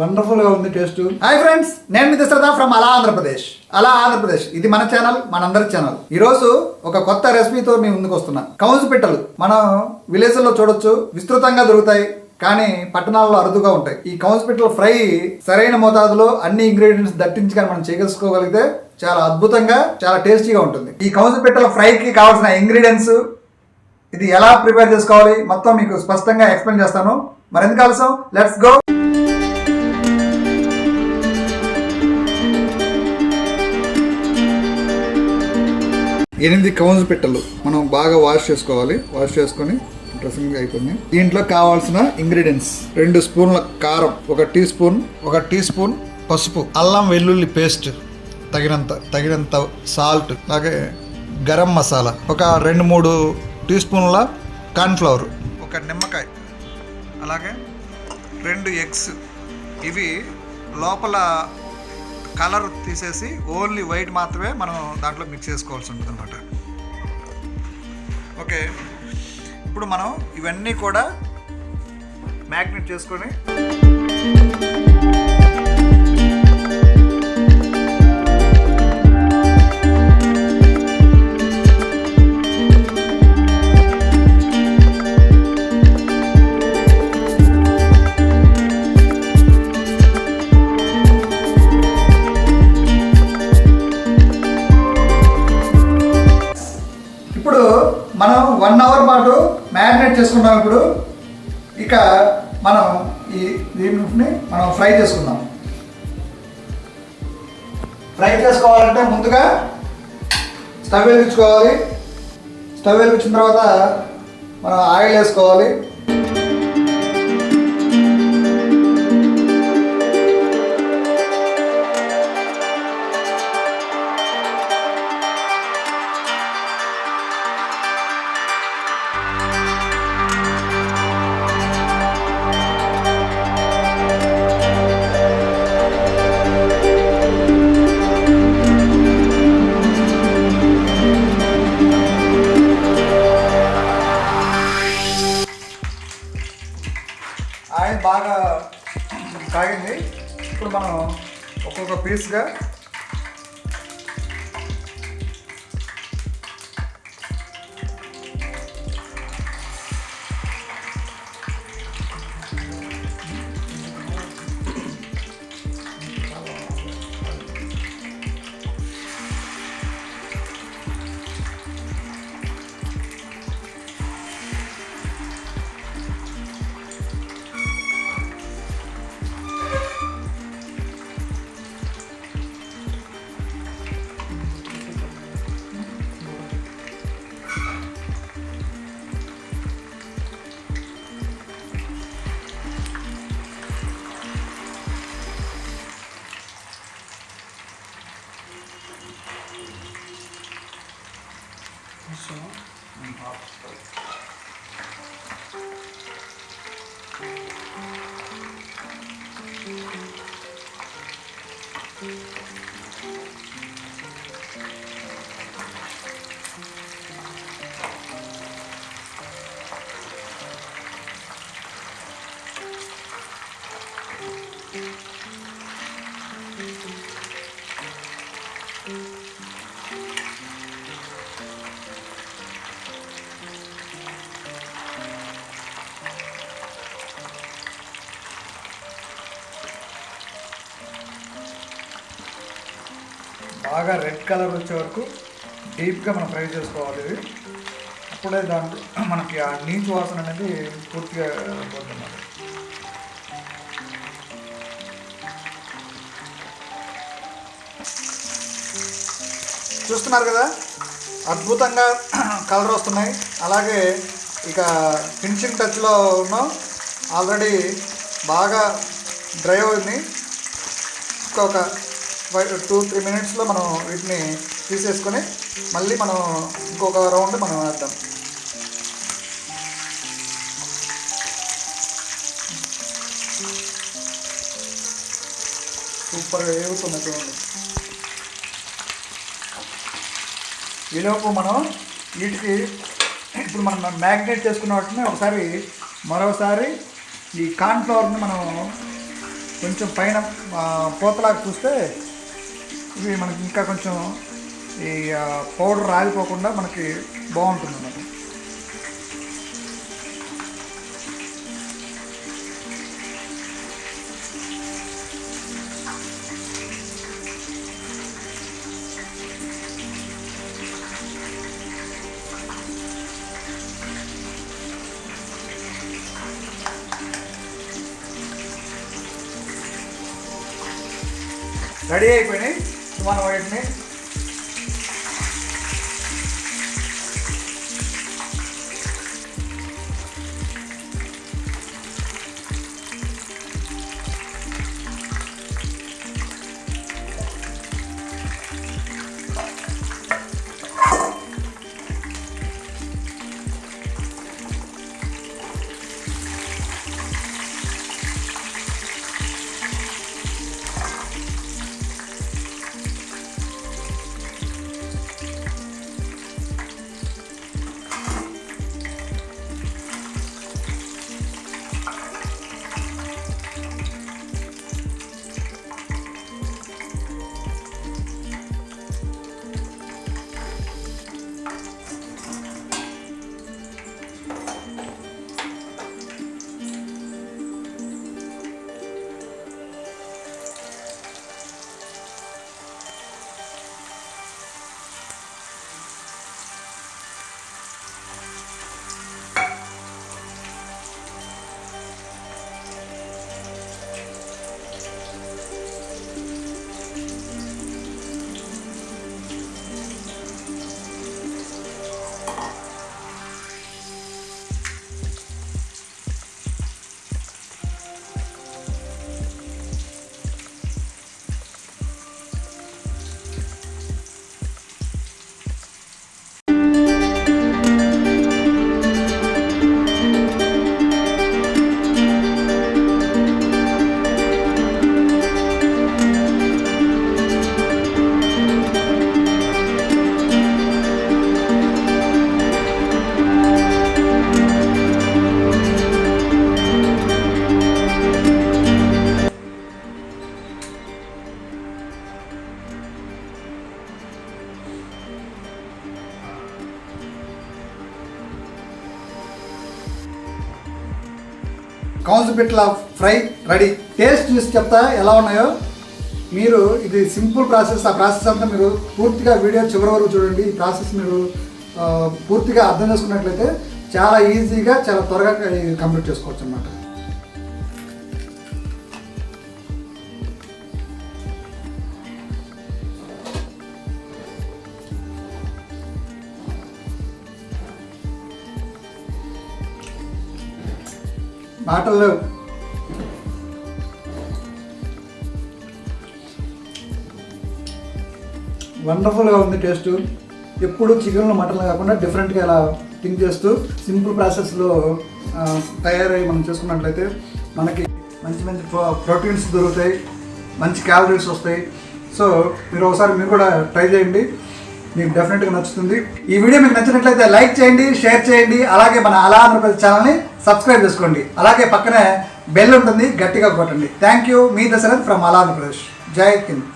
వండర్ఫుల్గా ఉంది taste. Hi friends, నేను మీ Dasharatha from Andhra Pradesh. Andhra Pradesh ఇది మన ఛానల్, మనందరి ఛానల్. ఈరోజు ఒక కొత్త రెసిపీతో మీ ముందుకు వస్తున్నా. కౌజు పిట్టలు మనం విలేజ్లో చూడొచ్చు, విస్తృతంగా దొరుకుతాయి, కానీ పట్టణాల్లో అరుదుగా ఉంటాయి. ఈ కౌజు పిట్టల ఫ్రై సరైన మోతాదులో అన్ని ఇంగ్రీడియంట్స్ దట్టించి కానీ మనం చేయగలుసుకోగలిగితే చాలా అద్భుతంగా, చాలా టేస్టీగా ఉంటుంది. ఈ కౌజు పిట్టల ఫ్రైకి కావాల్సిన ఇంగ్రీడియంట్స్, ఇది ఎలా ప్రిపేర్ చేసుకోవాలి మొత్తం మీకు స్పష్టంగా ఎక్స్ప్లెయిన్ చేస్తాను. మరెందుకు ఆలస్యం, లెట్స్ గో. 8 కౌజు పిట్టలు మనం బాగా వాష్ చేసుకోవాలి. వాష్ చేసుకొని డ్రెస్సింగ్ అయిపోయింది. దీంట్లో కావాల్సిన ఇంగ్రీడియంట్స్: 2 స్పూన్ల కారం, 1 టీ స్పూన్ పసుపు, అల్లం వెల్లుల్లి పేస్ట్ తగినంత సాల్ట్, అలాగే గరం మసాలా, ఒక 2-3 టీ స్పూన్ల కార్న్ఫ్లవర్, 1 నిమ్మకాయ, అలాగే 2 ఎగ్స్. ఇవి లోపల కలర్ తీసేసి ఓన్లీ వైట్ మాత్రమే మనం దాంట్లో మిక్స్ చేసుకోవాల్సి ఉంటుంది అన్నమాట. ఓకే, ఇప్పుడు మనం ఇవన్నీ కూడా మ్యాగ్నేట్ చేసుకొని మనం 1 అవర్ పాటు మ్యారినేట్ చేసుకున్నాం. ఇప్పుడు ఇక మనం దీన్ని మనం ఫ్రై చేసుకుందాం. ఫ్రై చేసుకోవాలంటే ముందుగా స్టవ్ వెలిగించుకోవాలి. స్టవ్ వెలిగించిన తర్వాత మనం ఆయిల్ వేసుకోవాలి. ఆయిల్ బాగా కాగింది. ఇప్పుడు మనం ఒక్కొక్క పీస్గా బాగా రెడ్ కలర్ వచ్చే వరకు డీప్గా మనం ఫ్రై చేసుకోవాలి. ఇది అప్పుడే దాంట్లో మనకి ఆ నీచు వాసన అనేది పూర్తిగా పోతుంది. చూస్తున్నారు కదా, అద్భుతంగా కలర్ వస్తున్నాయి. అలాగే ఇక ఫినిషింగ్ టచ్లో ఉన్నాం. ఆల్రెడీ బాగా డ్రై అయింది. ఇంకొక 2-3 మినిట్స్లో మనం వీటిని తీసేసుకొని మళ్ళీ మనం ఇంకొక రౌండ్ మనం వేద్దాం. సూపర్గా వేగుతుంది చూడండి. ఈలోపు మనం వీటికి ఇప్పుడు మనం మ్యాగ్నేట్ చేసుకున్న వాటిని ఒకసారి మరోసారి ఈ కార్న్ఫ్లవర్ని మనం కొంచెం పైన పూతలాగా చూస్తే ఇవి మనకి ఇంకా కొంచెం ఈ పౌడర్ రాలిపోకుండా మనకి బాగుంటుంది అన్నమాట. రెడీ అయిపోయినాయి. మనం వాటిని కౌజు పిట్టల ఫ్రై రెడీ. టేస్ట్ చూసి చెప్తా ఎలా ఉన్నాయో. మీరు ఇది సింపుల్ ప్రాసెస్. ఆ ప్రాసెస్ అంతా మీరు పూర్తిగా వీడియో చివరి వరకు చూడండి. ఈ ప్రాసెస్ మీరు పూర్తిగా అర్థం చేసుకున్నట్లయితే చాలా ఈజీగా చాలా త్వరగా కంప్లీట్ చేసుకోవచ్చు అన్నమాట. మాటల్లో వండర్ఫుల్గా ఉంది టేస్ట్. ఎప్పుడు చికెన్లో మటన్లో కాకుండా డిఫరెంట్గా ఇలా థింక్ చేస్తూ సింపుల్ ప్రాసెస్లో తయారై మనం చేసుకున్నట్లయితే మనకి మంచి మంచి ప్రోటీన్స్ దొరుకుతాయి, మంచి క్యాలరీస్ వస్తాయి. సో మీరు కూడా ట్రై చేయండి, మీకు డెఫినెట్గా నచ్చుతుంది. ఈ వీడియో మీకు నచ్చినట్లయితే లైక్ చేయండి, షేర్ చేయండి. అలాగే మన అలా ఆంధ్రప్రదేశ్ ఛానల్ని సబ్స్క్రైబ్ చేసుకోండి. అలాగే పక్కనే బెల్ ఉంటుంది, గట్టిగా కొట్టండి. Thank you. Me Dashrath from అలా ఆంధ్రప్రదేశ్. జై హింద్.